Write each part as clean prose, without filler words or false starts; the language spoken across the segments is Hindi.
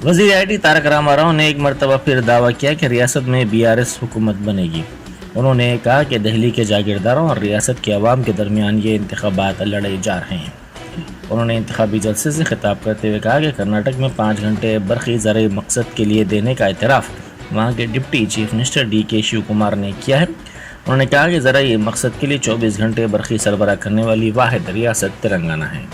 वज़ीर IT तारक रामाराव ने एक मरतबा फिर दावा किया कि रियासत में BRS हुकूमत बनेगी। उन्होंने कहा कि दिल्ली के जागीरदारों और रियासत के अवाम के दरमियान ये इंतखाबात लड़े जा रहे हैं। उन्होंने इंतखाबी जलसे से खिताब करते हुए कहा कि कर्नाटक में 5 घंटे बरक़ी ज़राई मकसद के लिए देने का इतराफ़ वहाँ के deputy chief minister DK Shivakumar ने किया है। उन्होंने कहा कि ज़राई मकसद के लिए 24 घंटे बरक़ी सरबराह करने वाली वाहिद रियासत तेलंगाना है।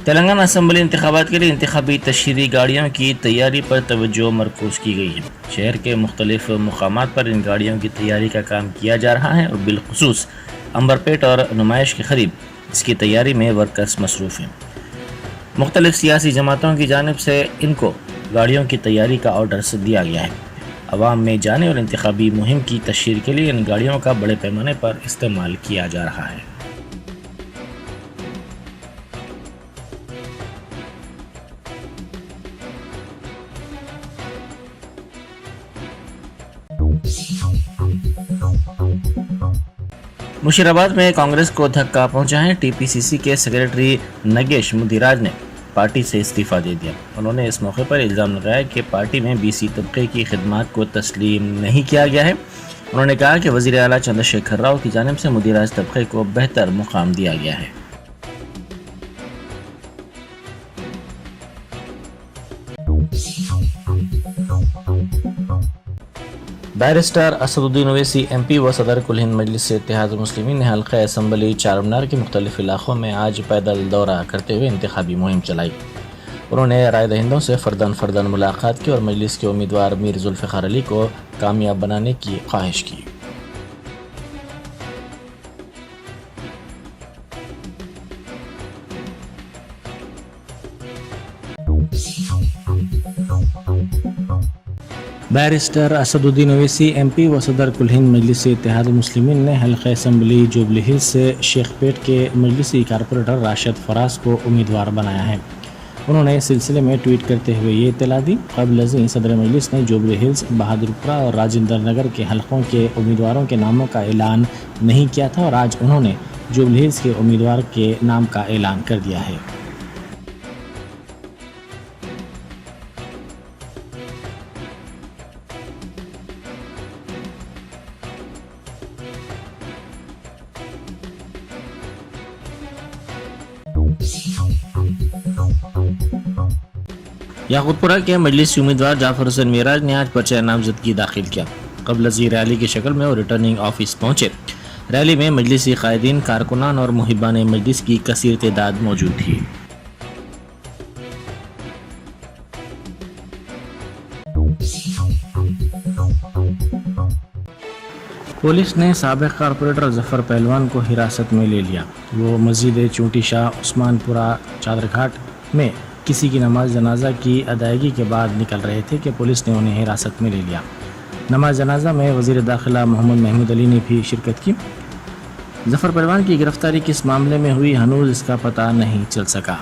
तेलंगाना असम्बली इंतखाबात के लिए इंतखाबी तशहीरी गाड़ियों की तैयारी पर तवज्जो मरकूज़ की गई है। शहर के मुख्तलिफ मुकामात पर इन गाड़ियों की तैयारी का काम किया जा रहा है और बिलखुसूस अंबरपेट और नुमाइश के करीब इसकी तैयारी में वर्कर्स मसरूफ़ हैं। मुख्तलिफ सियासी जमातों की जानिब से इनको गाड़ियों की तैयारी का ऑर्डर दिया गया है। अवाम में जाने और इंतखाबी मुहिम की तशहीर के लिए इन गाड़ियों का बड़े पैमाने पर इस्तेमाल किया जा रहा है। मुशीराबाद में कांग्रेस को धक्का पहुंचा है। TPCC के सेक्रेटरी नगेश मुदिराज ने पार्टी से इस्तीफा दे दिया। उन्होंने इस मौके पर इल्ज़ाम लगाया कि पार्टी में BC तबके की खिदमात को तस्लीम नहीं किया गया है। उन्होंने कहा कि वज़ीर आला चंद्रशेखर राव की जानिब से मुदिराज तबके को बेहतर मुकाम दिया गया है। बैरिस्टर असदुद्दीन ओवैसी MP व सदर कुल हिंद मजलिस इत्तेहाद मुस्लिमीन ने हल्का असम्बली चारमीनार के मुख्तलिफ इलाकों में आज पैदल दौरा करते हुए इंतखाबी मुहिम चलाई। उन्होंने राय दहिंदों से फ़र्दन मुलाकात की और मजलिस के उम्मीदवार मीर जुल्फ़िकार अली को कामयाब बनाने की ख्वाहिश की। बैरिस्टर असदुद्दीन ओवैसी MP व सदर कुल हिंद मजलिस इत्तेहाद मुस्लिमीन ने हल्का असम्बली जुबली हिल्स से शेखपेट के मजलिसी कारपोरेटर राशिद फराज को उम्मीदवार बनाया है। उन्होंने इस सिलसिले में ट्वीट करते हुए ये इत्तला दी। क़ब्ल अज़ीं सदर मजलिस ने जुबली हिल्स, बहादुरपुरा और राजेंद्र नगर के हलकों के उम्मीदवारों के नामों का ऐलान नहीं किया था और आज उन्होंने जुबली हिल्स के उम्मीदवार के नाम का ऐलान कर दिया है। याकूतपुरा के मजलिसी उम्मीदवार जाफर हुसैन मेराज ने आज पर्चा नामजदगी दाखिल किया। क़ब्ल अज़ीं रैली की शक्ल में वो रिटर्निंग ऑफिस पहुंचे। रैली में मजलिसी कायदीन, कारकुनान और मुहिबान मजलिस की कसीर तादाद मौजूद थी। पुलिस ने साबिक़ कारपोरेटर जफ़र पहलवान को हिरासत में ले लिया। वो मस्जिद चूंटी शाह उस्मानपुरा चादरघाट में किसी की नमाज जनाजा की अदायगी के बाद निकल रहे थे कि पुलिस ने उन्हें हिरासत में ले लिया। नमाज जनाजा में वज़ीर दाखिला मोहम्मद महमूद अली ने भी शिरकत की। जफ़र पहलवान की गिरफ्तारी किस मामले में हुई, हनूज इसका पता नहीं चल सका।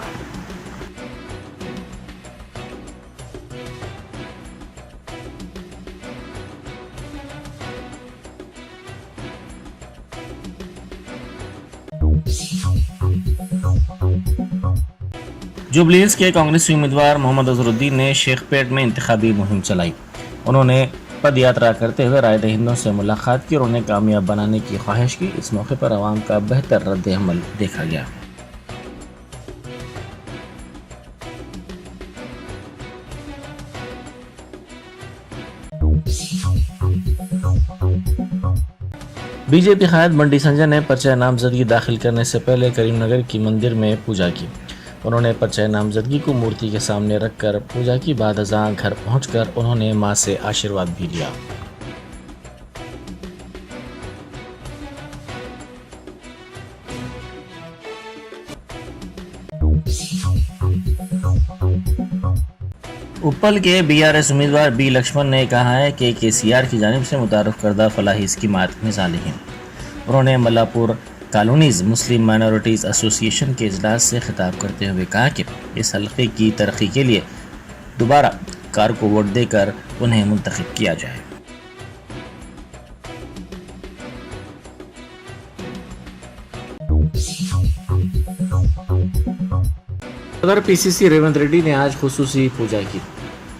जुबली हिल्स के कांग्रेसी उम्मीदवार मोहम्मद अजहरुद्दीन ने शेखपेट में इंतखाबी मुहिम चलाई। उन्होंने पद यात्रा करते हुए राय दहिंदों से मुलाकात की और उन्हें कामयाब बनाने की ख्वाहिश की। इस मौके पर आवाम का बेहतर रद्द अमल देखा गया। बीजेपी कायद बंटी संजय ने पर्चा नामजदगी दाखिल करने से पहले करीमनगर की मंदिर में पूजा की। उन्होंने पर्चा नामजदगी को मूर्ति के सामने रखकर पूजा की। बाद अज़ां घर पहुंचकर उन्होंने मां से आशीर्वाद भी लिया। उपल के BRS उम्मीदवार B लक्ष्मण ने कहा है कि KCR की जानिब से मुतारफ़ करदा फलाही स्कीमात मिसाली हैं। उन्होंने मल्लापुर कॉलोनीज़ मुस्लिम माइनॉरिटीज़ एसोसिएशन के इजलास से खिताब करते हुए कहा कि इस हल्के की तरक्की के लिए दोबारा कार को वोट देकर उन्हें मुंतखब किया जाए। सदर पीसीसी रेवंत रेड्डी ने आज खुसूसी पूजा की।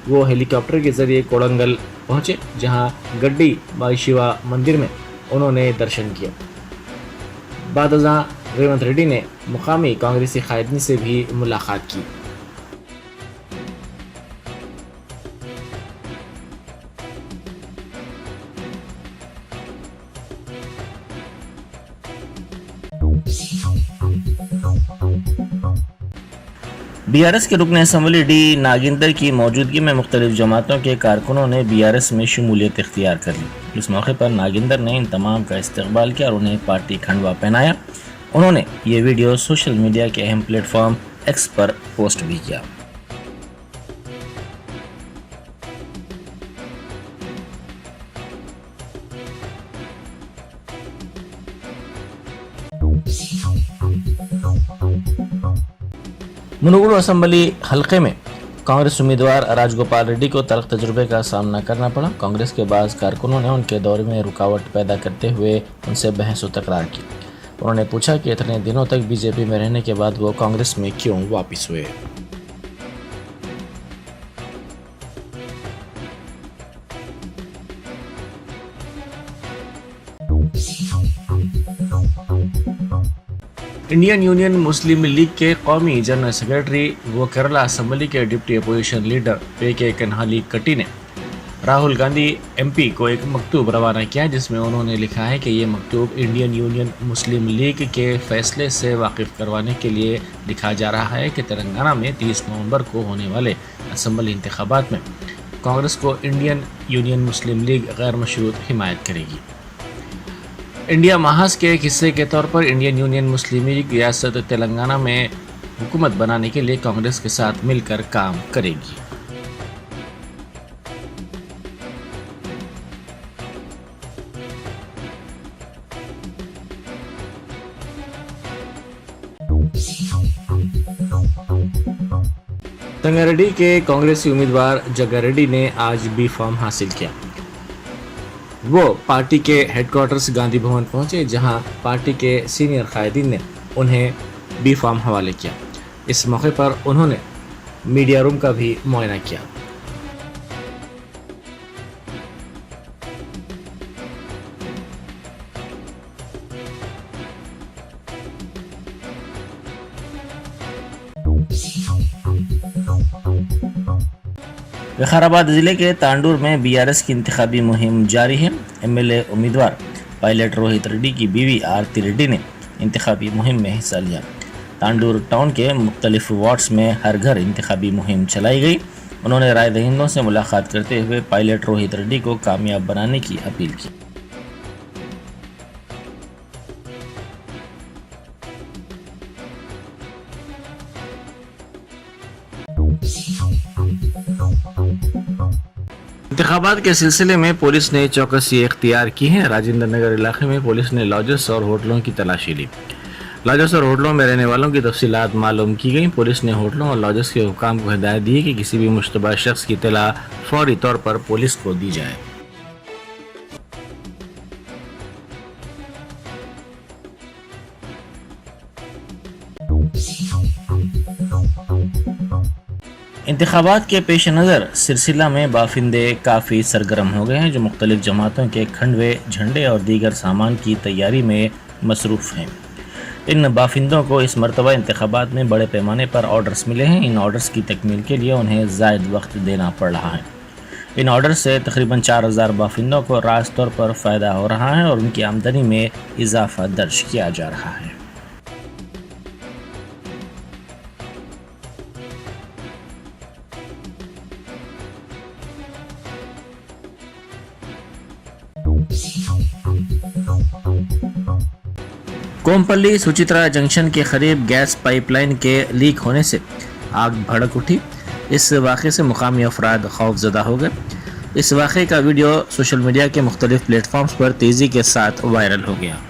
वो हेलीकॉप्टर के जरिए कोडंगल पहुंचे, जहां गड्डी बाई शिवा मंदिर में उन्होंने दर्शन किया। बाद अज़ां रेवंत रेड्डी ने मुकामी कांग्रेसी कायदीन से भी मुलाकात की। बीआरएस के रुकन असम्बली डी नागिंदर की मौजूदगी में मुख्तलिफ जमातों के कारकुनों ने बीआरएस में शमूलियत इख्तियार कर ली। इस मौके पर नागिंदर ने इन तमाम का इस्तकबाल किया और उन्हें पार्टी खंडवा पहनाया। उन्होंने ये वीडियो सोशल मीडिया के अहम प्लेटफॉर्म एक्स पर पोस्ट भी किया। मुनुगुरु असम्बली हलके में कांग्रेस उम्मीदवार राजगोपाल रेड्डी को तल्ख तजुर्बे का सामना करना पड़ा। कांग्रेस के बाज़ कारकुनों ने उनके दौरे में रुकावट पैदा करते हुए उनसे बहस व तकरार की। उन्होंने पूछा कि इतने दिनों तक बीजेपी में रहने के बाद वो कांग्रेस में क्यों वापस हुए। इंडियन यूनियन मुस्लिम लीग के कौमी जनरल सेक्रेटरी व केरला असम्बली के डिप्टी अपोजिशन लीडर के कन्हाली कटी ने राहुल गांधी एमपी को एक मकतूब रवाना किया, जिसमें उन्होंने लिखा है कि ये मकतूब इंडियन यूनियन मुस्लिम लीग के फैसले से वाकिफ करवाने के लिए लिखा जा रहा है कि तेलंगाना में 30 नवंबर को होने वाले असम्बली इंतखाबात में कांग्रेस को इंडियन यूनियन मुस्लिम लीग गैर मशरूत हिमायत करेगी। इंडिया महाज के एक हिस्से के तौर पर इंडियन यूनियन मुस्लिम लीग रियासत तेलंगाना में हुकूमत बनाने के लिए कांग्रेस के साथ मिलकर काम करेगी। संगारेड्डी के कांग्रेसी उम्मीदवार जग्गारेड्डी ने आज बी फॉर्म हासिल किया। वो पार्टी के हेडक्वार्टर्स गांधी भवन पहुंचे, जहां पार्टी के सीनियर कायदीन ने उन्हें बी फॉर्म हवाले किया। इस मौके पर उन्होंने मीडिया रूम का भी मुआयना किया। विकाराबाद जिले के तांडूर में बीआरएस की इंतखाबी मुहिम जारी है। एमएलए उम्मीदवार पायलट रोहित रेड्डी की बीवी आरती रेड्डी ने इंतखाबी मुहिम में हिस्सा लिया। तांडूर टाउन के मुख्तलिफ वार्ड्स में हर घर इंतखाबी मुहिम चलाई गई। उन्होंने राय दहिंदों से मुलाकात करते हुए पायलट रोहित रेड्डी को कामयाब बनाने की अपील की। इंतखाबात के सिलसिले में पुलिस ने चौकसी इख्तियार की है। राजेंद्र नगर इलाके में पुलिस ने लॉजेस और होटलों की तलाशी ली। लॉजेस और होटलों में रहने वालों की तफसीलात मालूम की गई। पुलिस ने होटलों और लॉजेस के हुकाम को हिदायत दी कि किसी भी मुश्तबा शख्स की इत्तला फौरी तौर पर पुलिस को दी जाए। इंतखाबात के पेश नज़र सिलसिला में बाफिंदे काफ़ी सरगर्म हो गए हैं, जो मुख्तलिफ जमातों के खंडवे, झंडे और दीगर सामान की तैयारी में मसरूफ़ हैं। इन बाफिंदों को इस मरतबा इंतखाबात में बड़े पैमाने पर ऑर्डर्स मिले हैं। इन ऑर्डर्स की तकमील के लिए उन्हें ज़ायद वक्त देना पड़ रहा है। इन ऑर्डर से तकरीबन 4000 बाफिंदों को राज तौर पर फ़ायदा हो रहा है और उनकी आमदनी में इजाफा दर्ज किया जा रहा है। कोमपल्ली सुचित्रा जंक्शन के करीब गैस पाइपलाइन के लीक होने से आग भड़क उठी। इस वाक़े से मुकामी अफराद खौफजदा हो गए। इस वाक़े का वीडियो सोशल मीडिया के मुख्तलिफ प्लेटफॉर्म्स पर तेज़ी के साथ वायरल हो गया।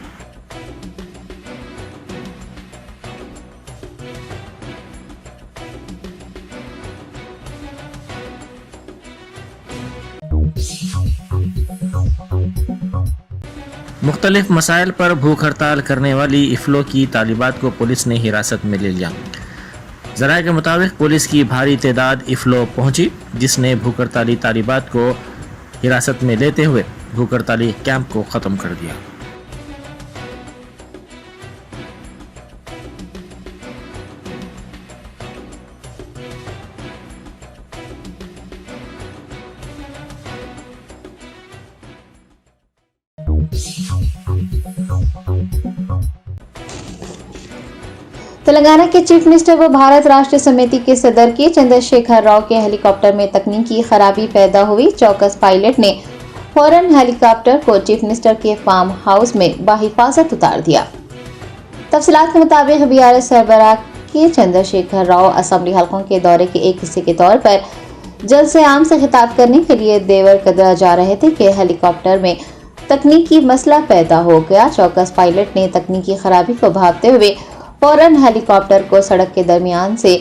मुख्तलिफ मसाइल पर भूख हड़ताल करने वाली इफ्लो की तालिबात को पुलिस ने हिरासत में ले लिया। ज़राए के मुताबिक पुलिस की भारी तादाद इफ्लो पहुंची, जिसने भूख हड़ताली तालिबात को हिरासत में लेते हुए भूख हड़ताली कैंप को ख़त्म कर दिया। तेलंगाना के चीफ मिनिस्टर व भारत राष्ट्र समिति के सदर के चंद्रशेखर राव के हेलीकॉप्टर में तकनीकी खराबी पैदा हुई। चौकस पायलट ने फौरन हेलीकॉप्टर को चीफ मिनिस्टर के फार्म हाउस में बाहिफाजत उतार दिया। तफसीलात के मुताबिक बीआरएस सरबराह के चंद्रशेखर राव असेंबली हलकों के दौरे के एक हिस्से के तौर पर जलसे आम से खिताब करने के लिए देवर कदरा जा रहे थे कि हेलीकॉप्टर में तकनीकी मसला पैदा हो गया। चौकस पायलट ने तकनीकी खराबी को भांपते हुए फौरन हेलीकॉप्टर को सड़क के दरमियान से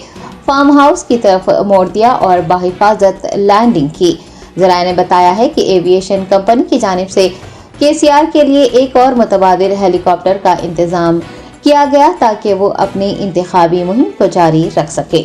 फार्म हाउस की तरफ मोड़ दिया और बाहिफाजत लैंडिंग की। ज़राए ने बताया है कि एविएशन कंपनी की जानिब से केसीआर के लिए एक और मुतबादिल हेलीकॉप्टर का इंतजाम किया गया ताकि वो अपनी इंतखाबी मुहिम को जारी रख सके।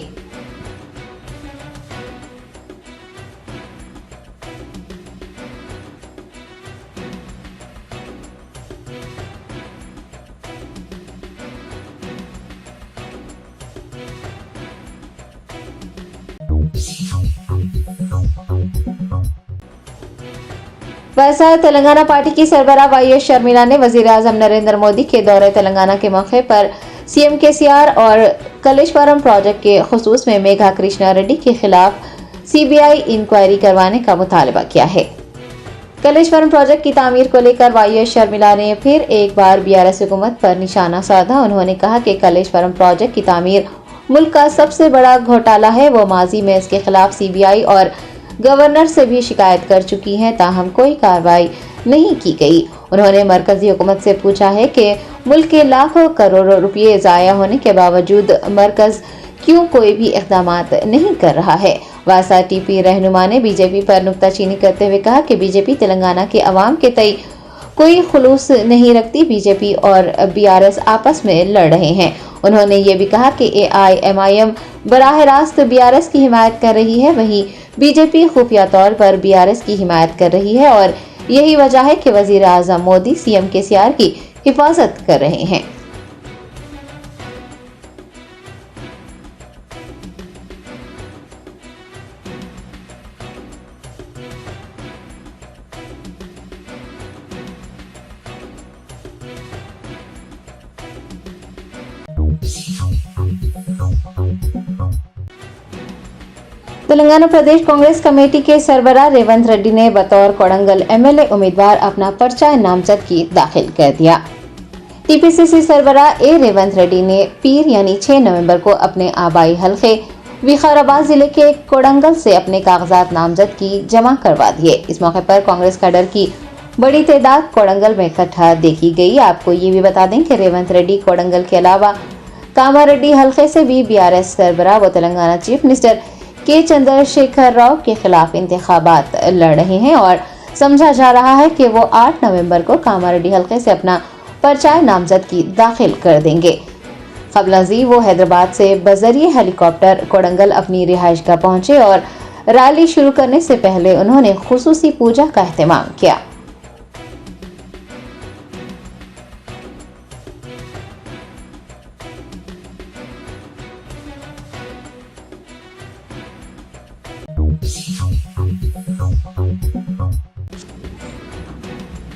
वैसा तेलंगाना पार्टी की सरबराह वाईएस शर्मिला ने वजीर आजम नरेंद्र मोदी के दौरे तेलंगाना के मौके पर सीएम केसीआर और कलेश्वरम प्रोजेक्ट के खुसूस में मेघा कृष्णा रेड्डी के खिलाफ सीबीआई इंक्वायरी करवाने का मुतालबा किया है। कलेश्वरम प्रोजेक्ट की तामीर को लेकर वाईएस शर्मिला ने फिर एक बार बीआरएस हुकूमत पर निशाना साधा। उन्होंने कहा कि कलेश्वरम प्रोजेक्ट की तामीर मुल्क का सबसे बड़ा घोटाला है। वो माजी में इसके खिलाफ सीबीआई और गवर्नर से भी शिकायत कर चुकी हैं, ताहम कोई कार्रवाई नहीं की गई। उन्होंने मरकजी हुकूमत से पूछा है कि मुल्क के लाखों करोड़ रुपये ज़ाया होने के बावजूद मरकज क्यों कोई भी इक़दाम नहीं कर रहा है। वासा टीपी रहनुमा ने बीजेपी पर नुक्ताचीनी करते हुए कहा कि बीजेपी तेलंगाना के अवाम के तई कोई खुलूस नहीं रखती। बीजेपी और बीआरएस आपस में लड़ रहे हैं। उन्होंने ये भी कहा कि एआईएमआईएम बराह रास्त बीआरएस की हिमायत कर रही है, वहीं बीजेपी खुफिया तौर पर बीआरएस की हिमायत कर रही है और यही वजह है कि वजीर आजम मोदी सीएम केसीआर की हिफाजत कर रहे हैं। तेलंगाना प्रदेश कांग्रेस कमेटी के सरबराह रेवंत रेड्डी ने बतौर कोडंगल एमएलए उम्मीदवार अपना पर्चा नामजदगी दाखिल कर दिया। टीपीसीसी सरबराह ए रेवंत रेड्डी ने पीर यानी 6 नवंबर को अपने आबाई हलके विकाराबाद जिले के कोडंगल से अपने कागजात नामजदगी जमा करवा दिए। इस मौके पर कांग्रेस कैडर की बड़ी तादाद कोडंगल में इकट्ठा देखी गई। आपको ये भी बता दें कि रेवंत रेड्डी कोडंगल के अलावा कामारेड्डी हलके से भी बीआरएस सरबराह व तेलंगाना चीफ मिनिस्टर के चंद्रशेखर राव के खिलाफ इंतखाबात लड़ रहे हैं और समझा जा रहा है कि वो 8 नवंबर को कामारेड्डी हलके से अपना पर्चा नामजदगी दाखिल कर देंगे। कबलाजी वो हैदराबाद से बजरिए हेलीकॉप्टर कोडंगल अपनी रिहाइशगाह पहुंचे और रैली शुरू करने से पहले उन्होंने खुसूसी पूजा का एहतमाम किया।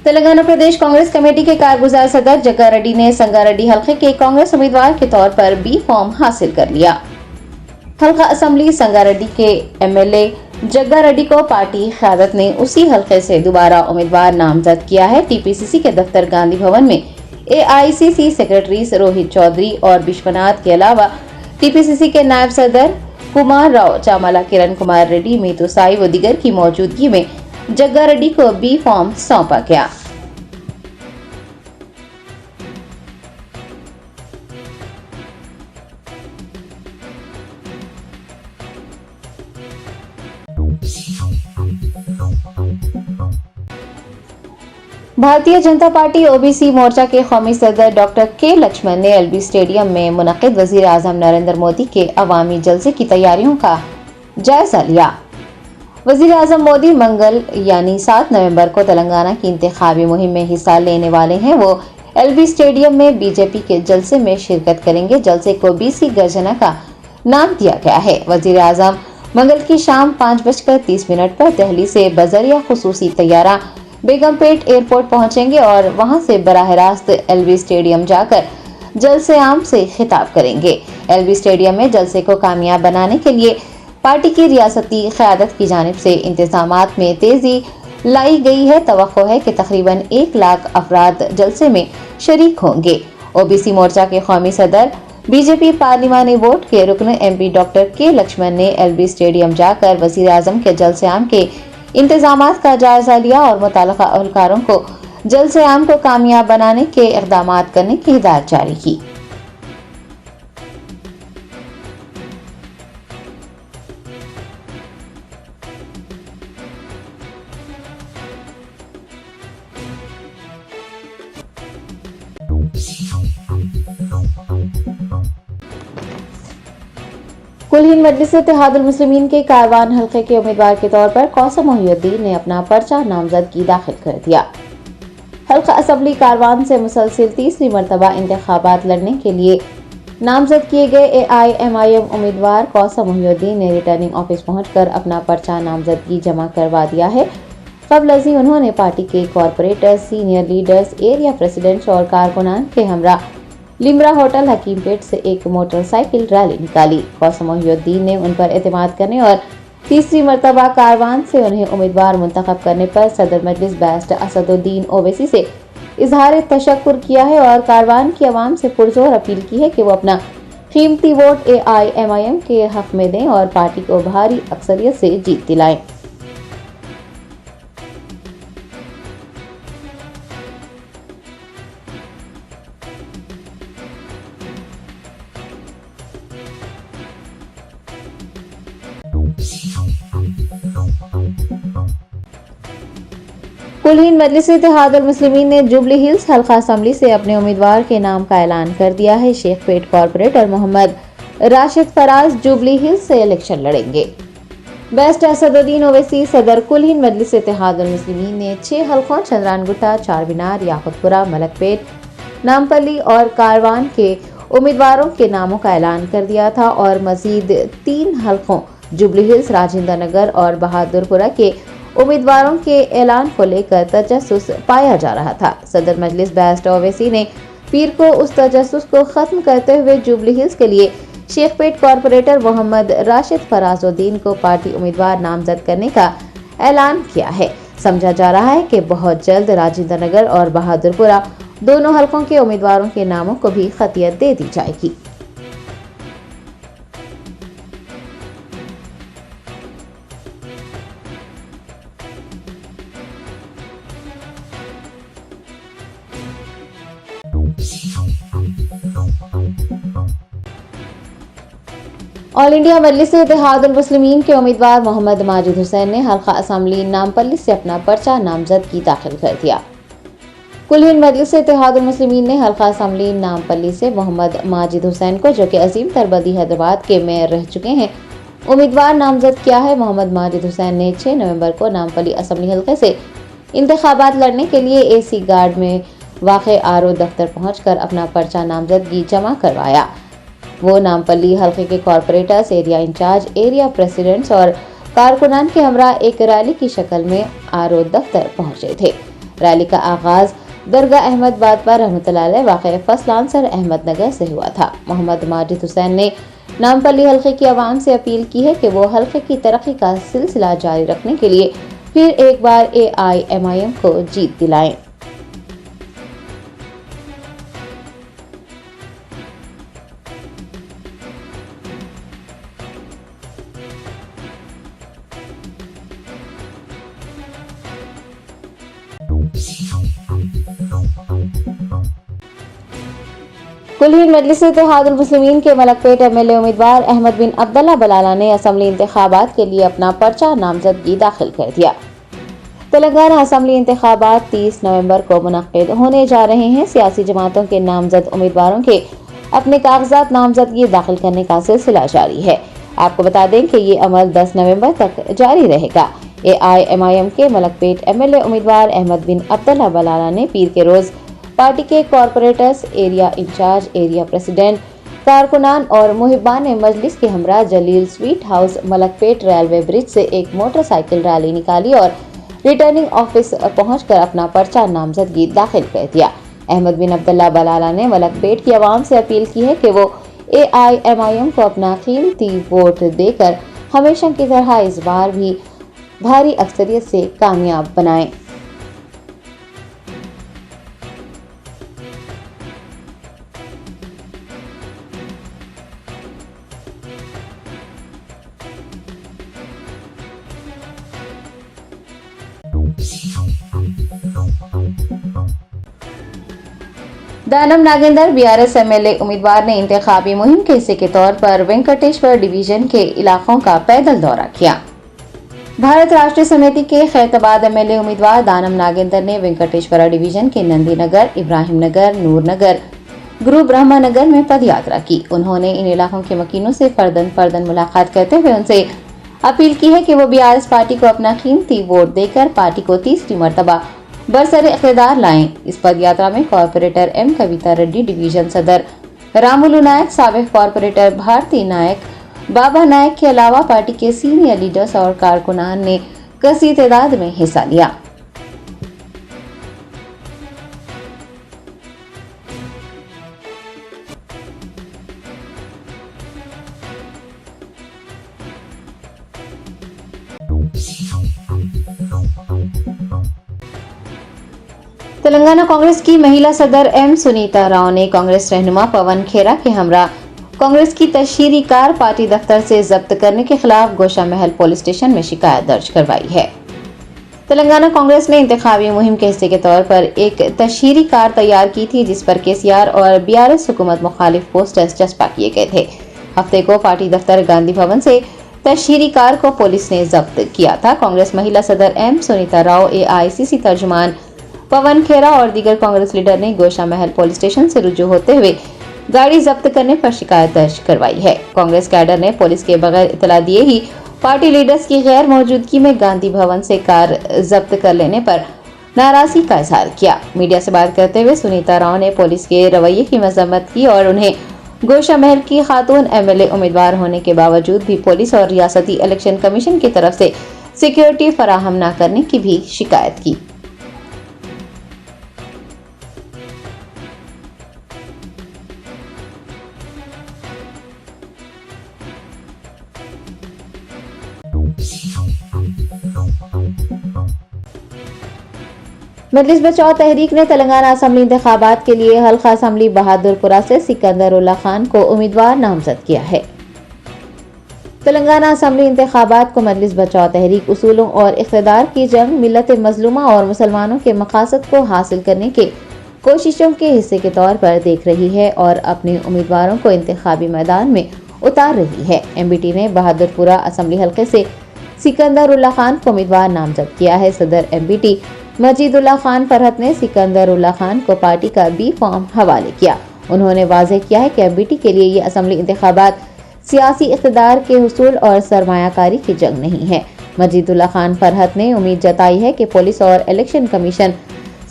तेलंगाना प्रदेश कांग्रेस कमेटी के कारगुजार सदर जग्गा रेड्डी ने संगारेड्डी हलके के कांग्रेस उम्मीदवार के तौर पर बी फॉर्म हासिल कर लिया। हलका असेंबली संगारेड्डी के एमएलए जग्गा रेड्डी को पार्टी क़यादत ने उसी हलके से दोबारा उम्मीदवार नामजद किया है। टीपीसीसी के दफ्तर गांधी भवन में एआईसीसी सेक्रेटरी रोहित चौधरी और विश्वनाथ के अलावा टीपीसीसी के नायब सदर कुमार राव, चामला, किरण कुमार रेड्डी, मीतू साई व दीगर की मौजूदगी में जग्गा रेड्डी को बी फॉर्म सौंपा गया। भारतीय जनता पार्टी ओबीसी मोर्चा के कौमी सदर डॉक्टर के लक्ष्मण ने एलबी स्टेडियम में मुनक्किद वजीर आजम नरेंद्र मोदी के अवामी जलसे की तैयारियों का जायजा लिया। वजीर आजम मोदी मंगल यानी 7 नवंबर को तेलंगाना की इंतखाबी मुहिम में हिस्सा लेने वाले हैं। वो एलबी स्टेडियम में बीजेपी के जलसे में शिरकत करेंगे। जलसे को बीसी गर्जना का नाम दिया गया है। वजीर आजम मंगल की शाम 5:30 पर दिल्ली से बजरिया खुसूसी तैयारा बेगमपेट एयरपोर्ट पहुंचेंगे और वहां से बराह रास्त एलबी स्टेडियम जाकर जलसे आम से खिताब करेंगे। एलबी स्टेडियम में जलसे को कामयाब बनाने के लिए पार्टी की रियासती क़यादत की जानिब से इंतजामात में तेजी लाई गई है। तवक्को है कि तकरीबन 1 लाख अफराद जलसे में शरीक होंगे। ओबीसी मोर्चा के कौमी सदर बीजेपी पार्लिमानी वोट के रुकन एमपी डॉक्टर के लक्ष्मण ने एलबी स्टेडियम जाकर वजीर आजम के जलसे आम के इंतजामात का जायजा लिया और मुताल्लिका अहलकारों को जलसे आम को कामयाब बनाने के इक़दाम करने की हिदायत जारी की। कुल हिंद मजलिस इत्तेहादुल मुस्लिमीन के कारवान हल्के के उम्मीदवार के तौर पर कौसम मोहिउद्दीन ने अपना पर्चा नामजदगी दाखिल कर दिया। हल्का असम्बली कारवान से मुसलसिल तीसरी मरतबा इंतखाबात लड़ने के लिए नामजद किए गए AIMIM उम्मीदवार कौसम मोहिउद्दीन ने रिटर्निंग ऑफिस पहुंचकर अपना पर्चा नामजदगी जमा करवा दिया है। कबल उन्होंने पार्टी के corporators, senior leaders, area presidents और कारकुनान के हमरा लिमरा होटल हकीमपेट से एक मोटरसाइकिल रैली निकाली। कौसम मोहिउद्दीन ने उन पर एतमाद करने और तीसरी मरतबा कारवान से उन्हें उम्मीदवार मुंतखब करने पर सदर मजलिस बैरिस्टर असदुद्दीन ओवैसी से इजहार तशक्कुर किया है और कारवान की आवाम से पुरजोर अपील की है कि वो अपना कीमती वोट AIMIM के हक में दें और पार्टी को भारी अक्सरियत से जीत दिलाएं। कुल हिंद मजलिस इत्तेहादुल मुस्लिमीन ने जुबली हिल्स हल्का असम्बली से अपने उम्मीदवार के नाम का ऐलान कर दिया है। शेखपेट कॉरपोरेटर मोहम्मद राशिद फराज जुबली हिल्स से इलेक्शन लड़ेंगे। बैरिस्टर असदुद्दीन ओवैसी सदर कुल हिंद मजलिस इत्तेहादुल मुस्लिमीन ने 6 हल्कों चंद्रानगुट्टा, चारमीनार, याकुतपुरा, मलकपेट, नामपल्ली और कारवान के उम्मीदवारों के नामों का ऐलान कर दिया था और मजीद 3 हल्कों जुबली हिल्स, राजेंद्र नगर और बहादुरपुरा के उम्मीदवारों के ऐलान को लेकर तजस्सुस पाया जा रहा था। सदर मजलिस बैरिस्टर ओवैसी ने पीर को उस तजस्सुस को खत्म करते हुए जुबली हिल्स के लिए शेखपेट कॉरपोरेटर मोहम्मद राशिद फराजुद्दीन को पार्टी उम्मीदवार नामजद करने का ऐलान किया है। समझा जा रहा है कि बहुत जल्द राजेंद्र नगर और बहादुरपुरा दोनों हल्कों के उम्मीदवारों के नामों को भी खतियत दे दी जाएगी। ऑल इंडिया मजलिस इत्तेहादुल मुस्लिमीन के उम्मीदवार मोहम्मद माजिद हुसैन ने हल्का असम्बली नामपल्ली से अपना पर्चा नामजदगी दाखिल कर दिया। कुल हिंद मजलिस इत्तेहादुल मुस्लिमीन ने हल्का असम्बली नामपल्ली से मोहम्मद माजिद हुसैन को, जो कि अजीम तरबदी हैदराबाद के मेयर रह चुके हैं, उम्मीदवार नामजद किया है। मोहम्मद माजिद हुसैन ने 6 नवंबर को नामपल्ली असम्बली हल्के से इंतखाबात लड़ने के लिए AC गार्ड में वाक़े RO दफ्तर पहुंचकर अपना पर्चा नामजदगी जमा करवाया। वो नामपल्ली हल्के के corporators, area incharge, area presidents और कारकुनान के हमरा एक रैली की शक्ल में RO दफ्तर पहुंचे थे। रैली का आगाज दरगाह अहमदाबाद पर रहमतुल्लाह अलैह वाक़े फसलांसर अहमदनगर से हुआ था। मोहम्मद माजिद हुसैन ने नामपल्ली हल्के की आवाम से अपील की है कि वो हल्के की तरक्की का सिलसिला जारी रखने के लिए फिर एक बार AIMIM को जीत दिलाएं। कुल हिंद मजलिस इत्तेहादुल मुस्लिमीन के मलकपेट MLA उम्मीदवार अहमद बिन अब्दुल्ला बलाला ने असम्बली इंतखाबात के लिए अपना पर्चा नामजदगी दाखिल कर दिया। तेलंगाना असम्बली इंतखाबात 30 नवंबर को मुनक्किद होने जा रहे हैं। सियासी जमातों के नामजद उम्मीदवारों के अपने कागजात नामजदगी दाखिल करने का सिलसिला जारी है। आपको बता दें कि ये अमल 10 नवंबर तक जारी रहेगा। AIMIM के मलकपेट MLA उम्मीदवार अहमद बिन अब्दुल्ला बलाला ने पीर के रोज पार्टी के corporators, area incharge, area president, कारकुनान और मुहिबान मजलिस के हमरा Jaleel sweet house Malakpet railway bridge से एक मोटरसाइकिल रैली निकाली और रिटर्निंग ऑफिस पहुंचकर अपना पर्चा नामजदगी दाखिल कर दिया। अहमद बिन अब्दुल्ला बलाला ने मलकपेट की आवाम से अपील की है कि वो AIMIM को अपना कीमती वोट देकर हमेशा की तरह इस बार भी भारी अक्सरियत से कामयाब बनाएं। दानम नागेंद्र BRS MLA उम्मीदवार ने इंतखाबी मुहिम के हिस्से के तौर पर वेंकटेश्वर डिवीजन के इलाकों का पैदल दौरा किया। भारत राष्ट्रीय समिति के खैरताबाद MLA उम्मीदवार दानम नागेंद्र ने वेंकटेश्वरा डिवीजन के नंदी नगर, इब्राहिम नगर, नूर नगर, गुरु ब्रह्मा नगर में पद यात्रा की। उन्होंने इन इलाकों के मकीनों से फर्दन मुलाकात करते हुए उनसे अपील की है कि वो BRS पार्टी को अपना कीमती वोट देकर पार्टी को तीसरी मर्तबा बरसर इख्तिदार लाएं। इस पद यात्रा में कॉर्पोरेटर M कविता रेड्डी, डिवीजन सदर रामुलु नायक, साबिक कॉर्पोरेटर भारती नायक, बाबा नायक के अलावा पार्टी के सीनियर लीडर्स और कारकुनान ने कसी तादाद में हिस्सा लिया। तेलंगाना कांग्रेस की महिला सदर M सुनीता राव ने कांग्रेस रहनुमा पवन खेरा के हमरा कांग्रेस की तशहीरी कार पार्टी दफ्तर से जब्त करने के खिलाफ गोशा महल पुलिस स्टेशन में शिकायत दर्ज करवाई है। तेलंगाना कांग्रेस ने इंतखाबी मुहिम के हिस्से के तौर पर एक तशहीरी कार तैयार की थी जिस पर KCR और BRS हुकूमत मुखालिफ पोस्टर्स चस्पा किए गए थे। हफ्ते को पार्टी दफ्तर गांधी भवन से तशहीरी कार को पुलिस ने जब्त किया था। कांग्रेस महिला सदर M सुनीता राव, AICC तर्जुमान पवन खेरा और दीगर कांग्रेस लीडर ने गोशा महल पुलिस स्टेशन से रुजू होते हुए गाड़ी जब्त करने पर शिकायत दर्ज करवाई है। कांग्रेस कैडर ने पुलिस के बगैर इतला दिए ही पार्टी लीडर्स की गैर मौजूदगी में गांधी भवन से कार जब्त कर लेने पर नाराजगी का इजहार किया। मीडिया से बात करते हुए सुनीता राव ने पुलिस के रवैये की मजम्मत की और उन्हें गोशा महल की खातून MLA उम्मीदवार होने के बावजूद भी पुलिस और रियासती इलेक्शन कमीशन की तरफ से सिक्योरिटी फराहम न करने की भी शिकायत की। मजलिस बचाओ तहरीक ने तेलंगाना असम्बली इंतखाबात के लिए हल्का असम्बली बहादुरपुरा से सिकंदरुल्लाह खान को उम्मीदवार नामजद किया है। तेलंगाना असम्बली इंतखाबात को मजलिस बचाओ तहरीक उसूलों और इख्तिदार की जंग, मिल्लत मजलूमा और मुसलमानों के मकासद को हासिल करने के कोशिशों के हिस्से के तौर पर देख रही है और अपने उम्मीदवारों को इंतखाबी मैदान में उतार रही है। MBT ने बहादुरपुरा असम्बली हल्के से सिकंदरुल्लाह खान को उम्मीदवार नामजद किया है। सदर MBT मजीदुल्लाह खान फरहत ने सिकंदरुल्लाह खान को पार्टी का B फॉर्म हवाले किया। उन्होंने वाज़ेह किया है कि MBT के लिए ये असम्बली इंतखाबात सियासी इख्तिदार के हुसूल और सरमायाकारी की जंग नहीं है। मजीदुल्लाह खान फरहत ने उम्मीद जताई है कि पुलिस और इलेक्शन कमीशन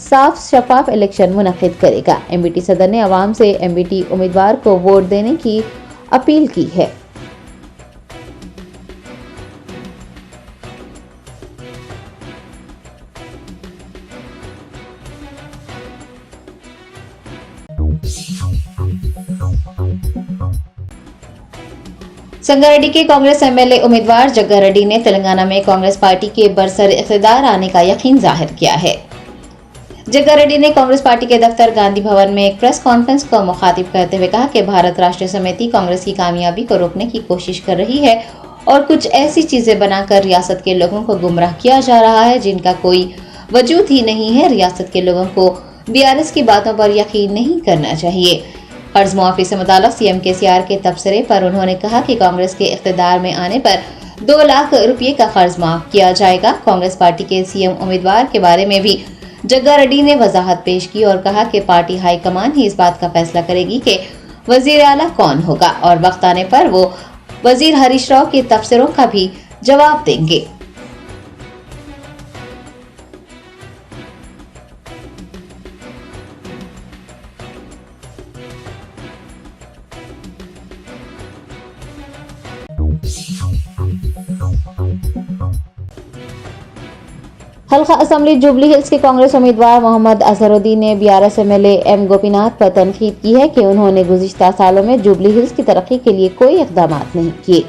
साफ शफाफ इलेक्शन मुनक्किद करेगा। MBT सदर ने अवाम से MBT उम्मीदवार को वोट देने की अपील की है। संगारेड्डी के कांग्रेस MLA उम्मीदवार जग्गा रेड्डी ने तेलंगाना में कांग्रेस पार्टी के बरसर इख्तिदार आने का यकीन जाहिर किया है। जग्गा रेड्डी ने कांग्रेस पार्टी के दफ्तर गांधी भवन में एक प्रेस कॉन्फ्रेंस को मुखातिब करते हुए कहा कि भारत राष्ट्रीय समिति कांग्रेस की कामयाबी को रोकने की कोशिश कर रही है और कुछ ऐसी चीजें बनाकर रियासत के लोगों को गुमराह किया जा रहा है जिनका कोई वजूद ही नहीं है। रियासत के लोगों को BRS की बातों पर यकीन नहीं करना चाहिए। कर्ज मुआफी से मुताल्लिक CM KCR के तबसरे पर उन्होंने कहा कि कांग्रेस के इख्तिदार में आने पर 2 लाख रुपए का कर्ज माफ किया जाएगा। कांग्रेस पार्टी के सीएम उम्मीदवार के बारे में भी जग्गा रेड्डी ने वजाहत पेश की और कहा कि पार्टी हाईकमान ही इस बात का फैसला करेगी कि वजीर आला कौन होगा और वक्त आने पर वो वजीर हरीश राव के तबसरों का भी जवाब देंगे। हल्का असेंबली जुबली हिल्स के कांग्रेस उम्मीदवार मोहम्मद अजहरुद्दीन ने बीआरएस एमएलए एम गोपीनाथ पर तनकीद की है कि उन्होंने गुज़िश्ता सालों में जुबली हिल्स की तरक्की के लिए कोई इकदाम नहीं किए।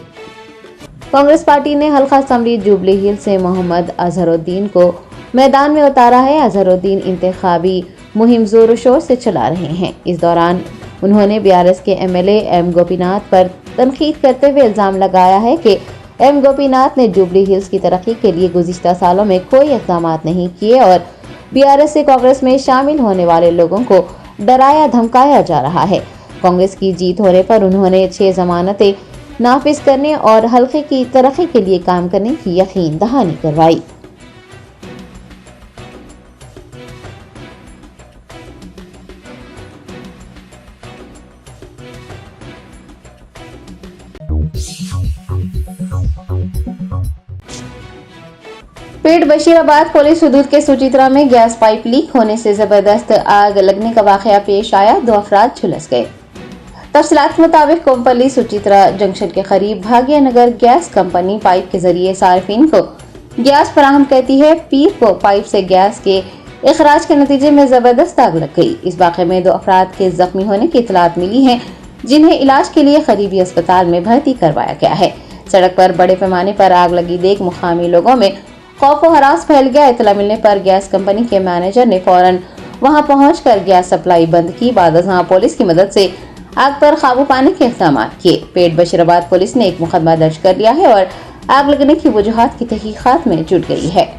कांग्रेस पार्टी ने हल्का असेंबली जुबली हिल्स से मोहम्मद अजहरुद्दीन को मैदान में उतारा है। अजहरुद्दीन इंतखाबी मुहिम जोर शोर से चला रहे हैं। इस दौरान उन्होंने बीआरएस के एमएलए एम गोपीनाथ पर तनकीद करते हुए इल्जाम लगाया है कि एम गोपीनाथ ने जुबली हिल्स की तरक्की के लिए गुज़िश्ता सालों में कोई इक़दाम नहीं किए और बीआरएस से कांग्रेस में शामिल होने वाले लोगों को डराया धमकाया जा रहा है। कांग्रेस की जीत होने पर उन्होंने 6 जमानतें नाफिज करने और हल्के की तरक्की के लिए काम करने की यकीन दहानी करवाई। पेट बशीराबाद पुलिस हदूद के सुचित्रा में गैस पाइप लीक होने से जबरदस्त आग लगने का वाकया पेश आया। 2 अफराद झुलस गए। तफसीलात के मुताबिक कोमपल्ली सुचित्रा जंक्शन के करीब भाग्य नगर गैस कंपनी पाइप के जरिए सार्फिन को गैस फराहम करती है। पीर को पाइप से गैस के इखराज के नतीजे में जबरदस्त आग लग गई। इस वाकये में 2 अफराद के जख्मी होने की इतलात मिली है, जिन्हें इलाज के लिए करीबी अस्पताल में भर्ती करवाया गया है। सड़क पर बड़े पैमाने पर आग लगी देख मुकामी लोगों में खौफ और हरास फैल गया। इतला मिलने पर गैस कंपनी के मैनेजर ने फौरन वहां पहुंचकर गैस सप्लाई बंद की। बाद पुलिस की मदद से आग पर काबू पाने के इक़दाम किए। पेट बशीराबाद पुलिस ने एक मुकदमा दर्ज कर लिया है और आग लगने की वजूहात की तहकीकात में जुट गई है।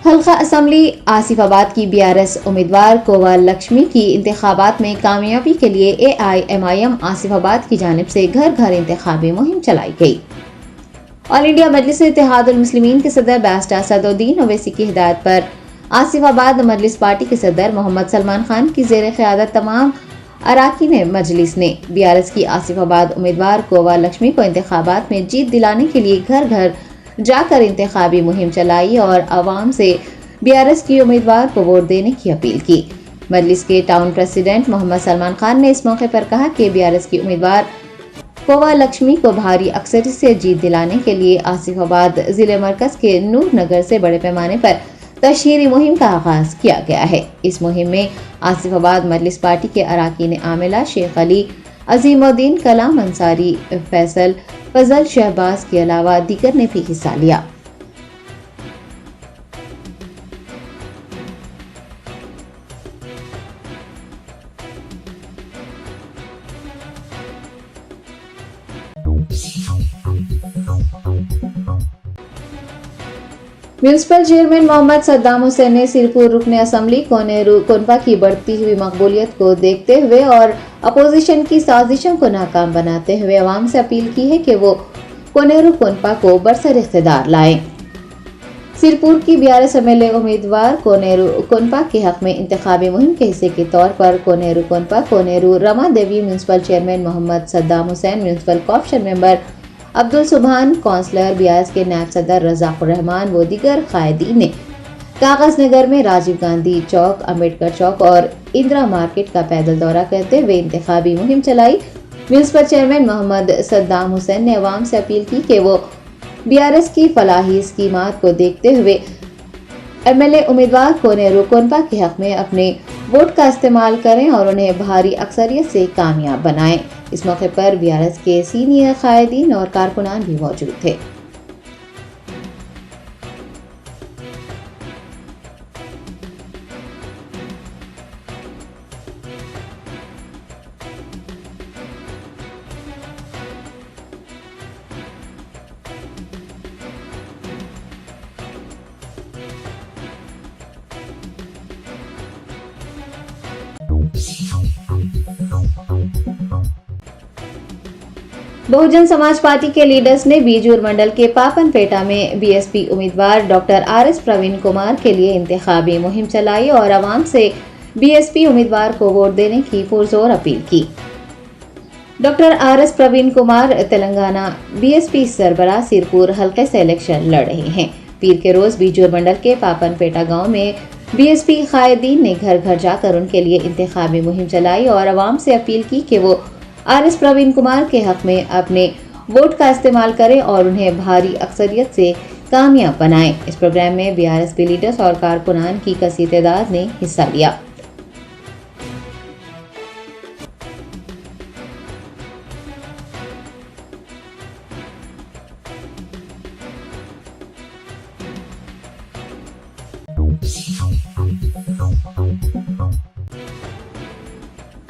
हल्का असेंबली आसिफाबाद की बीआरएस उम्मीदवार कोवा लक्ष्मी की इंतखाबात में कामयाबी के लिए एआईएमआईएम आसिफाबाद की जानिब से घर घर इंतखाबी मुहिम चलाई गई। ऑल इंडिया मजलिस इत्तेहादुल मुस्लिमीन के सदर बैरिस्टर असदुद्दीन ओवैसी की हिदायत पर आसिफाबाद मजलिस पार्टी के सदर मोहम्मद सलमान खान की ज़ेर क़यादत तमाम अराकीन मजलिस ने बीआरएस की आसिफाबाद उम्मीदवार कोवा लक्ष्मी को इंतखाबात में जीत दिलाने के लिए घर घर जाकर इंतखाबी मुहिम चलाई और आवाम से बीआरएस की उम्मीदवार को वोट देने की अपील की। मजलिस के टाउन प्रेसिडेंट मोहम्मद सलमान खान ने इस मौके पर कहा कि बीआरएस की उम्मीदवार कोवा लक्ष्मी को भारी अक्सरियत से जीत दिलाने के लिए आसिफाबाद जिले मरकज के नूर नगर से बड़े पैमाने पर तशहीरी मुहिम का आगाज किया गया है। इस मुहिम में आसिफाबाद मजलिस पार्टी के अराकीन आमिला शेख अली, अजीमुद्दीन, कलाम अंसारी, फैसल, फजल, शहबाज के अलावा दीगर ने भी हिस्सा लिया। म्यूनिसिपल चेयरमैन मोहम्मद सद्दाम हुसैन ने सिरपुर रुकन असेंबली कोनेरू कोनपा की बढ़ती हुई मकबूलियत को देखते हुए और अपोजिशन की साजिशों को नाकाम बनाते हुए अवाम से अपील की है कि वो कोनेरू कोनपा को बरसर इख्तिदार लाएं। सिरपुर की बीआरएस एमएलए उम्मीदवार कोनेरू कोनपा के हक में इंतखाबी मुहिम के हिस्से के तौर पर Koneru Konappa, Koneru Rama Devi municipal chairman Mohammad Saddam Hussain, municipal corporation member Abdul Subhan, councillor BRS के नायब सदर रज़ाकुर रहमान व दीगर कायदीन ने कागज नगर में राजीव गांधी चौक, अम्बेडकर चौक और इंदिरा मार्केट का पैदल दौरा करते हुए इंतखाबी मुहिम चलाई। म्यूनिसिपल चेयरमैन मोहम्मद सद्दाम हुसैन ने अवाम से अपील की कि वो बीआरएस की फलाही स्कीमात को देखते हुए एमएलए उम्मीदवार कोनेरू कोनपा के हक में अपने वोट का इस्तेमाल करें और उन्हें भारी अक्सरियत से कामयाब बनाएं। इस मौके पर बीआरएस के सीनियर कायदीन और कारकुनान भी मौजूद थे। बहुजन समाज पार्टी के लीडर्स ने बीजूर मंडल के पापनपेटा में बीएसपी उम्मीदवार डॉक्टर आरएस प्रवीण कुमार के लिए इंतखाबी मुहिम चलाई और आवाम से बीएसपी उम्मीदवार को वोट देने की पुरजोर अपील की। Doctor RS Praveen Kumar Telangana BSP सरबराह सिरपुर हलके से इलेक्शन लड़ रहे हैं। पीर के रोज बीजूर मंडल के पापनपेटा गांव में बीएसपी कायदीन ने घर घर जाकर उनके लिए इंतखाबी मुहिम चलाई और आवाम से अपील की कि वो आरएस प्रवीण कुमार के हक में अपने वोट का इस्तेमाल करें और उन्हें भारी अक्सरियत से कामयाब बनाएं। इस प्रोग्राम में बीआरएसपी लीडर्स और कारकुनान की कसी तादाद ने हिस्सा लिया।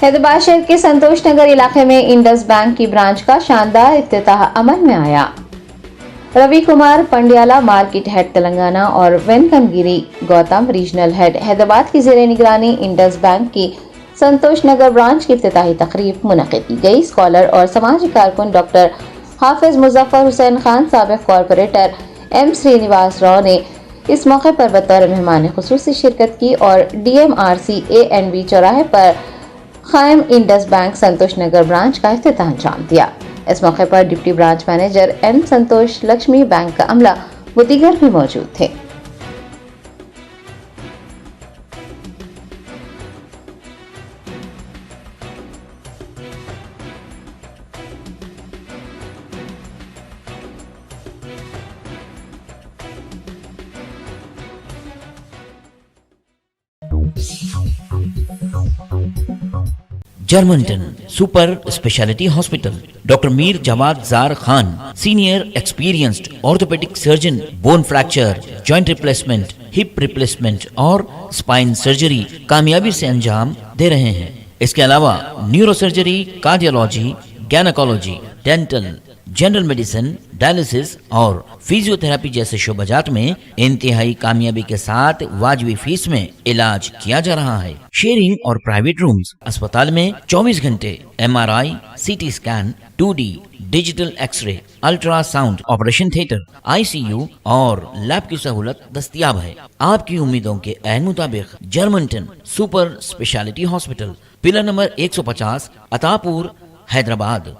हैदराबाद शहर के संतोष नगर इलाके में इंडस बैंक की ब्रांच का शानदार इफ्तिताह अमल में आया। रवि कुमार पंडियाला मार्केट हेड तेलंगाना और वेंकनगिरी गौतम रीजनल हेड हैदराबाद की ज़ेरे निगरानी इंडस बैंक की संतोष नगर ब्रांच की इफ्तिताही तकरीब मुनक़िद की गई। स्कॉलर और समाजी कारकुन डॉक्टर हाफिज मुजफ्फर हुसैन खान, साबिक़ कॉरपोरेटर एम श्रीनिवास राव ने इस मौके पर बतौर मेहमान खुसूसी शिरकत की और DMRC A&B चौराहे पर कायम इंडस बैंक संतोष नगर ब्रांच का इफ्तिताह अंजाम दिया। इस मौके पर deputy branch manager N Santosh, Lakshmi bank का अमला व दीगर भी मौजूद थे। Germanton super speciality hospital, doctor Mir Jawad Zar Khan, senior experienced orthopaedic surgeon, bone fracture, joint replacement, hip replacement और स्पाइन सर्जरी कामयाबी से अंजाम दे रहे हैं। इसके अलावा neuro surgery, cardiology, gynaecology, dental, general medicine, dialysis और फिजियोथेरेपी जैसे शोबाजात में इंतहाई कामयाबी के साथ वाजबी फीस में इलाज किया जा रहा है। शेयरिंग और प्राइवेट रूम्स, अस्पताल में 24 घंटे MRI, CT scan, 2D digital X ray, ultrasound, operation theatre, ICU और लैब की सहूलत दस्तयाब है। आपकी उम्मीदों के ऐन मुताबिक Germanten super speciality hospital, pillar number 150, Attapur, Hyderabad.